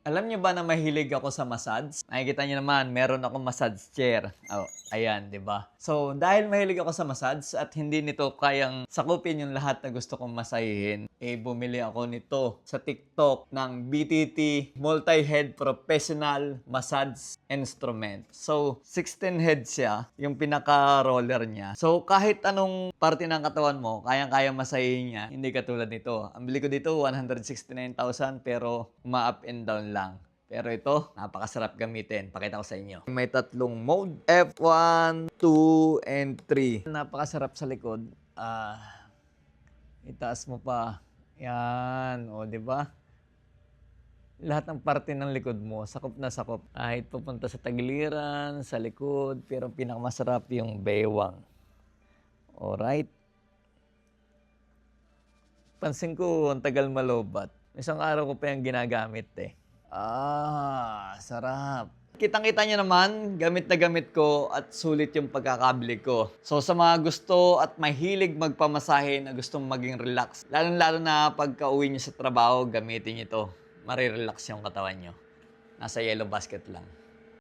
Alam niyo ba na mahilig ako sa massage? Nakikita niyo naman, meron akong massage chair. Oh, ayan, 'di ba? So, dahil mahilig ako sa massage at hindi nito kayang sakupin yung lahat na gusto kong masahihin, bumili ako nito sa TikTok ng BTT Multi-Head Professional Massage Instrument. So, 16 heads siya, yung pinaka-roller niya. So, kahit anong parte ng katawan mo, kayang-kaya masahihin niya, hindi katulad nito. Ang bili ko dito, 169,000 pero uma-up and down lang. Pero ito, napakasarap gamitin. Pakita ko sa inyo. May tatlong mode. F1, 2, and 3. Napakasarap sa likod. Itaas mo pa. Yan. O, di ba? Lahat ng parte ng likod mo, sakop na sakop. Kahit pupunta sa tagiliran, sa likod, pero pinakamasarap yung baywang. Alright. Pansin ko, ang tagal malobat. Isang araw ko pa yung ginagamit eh. Sarap. Kitang-kita nyo naman, gamit na gamit ko at sulit yung pagkakabili ko. So sa mga gusto at mahilig magpamasahe na gustong maging relax, lalong-lalo na pagka-uwi nyo sa trabaho, gamitin nyo ito. Marirelax yung katawan nyo. Nasa yellow basket lang.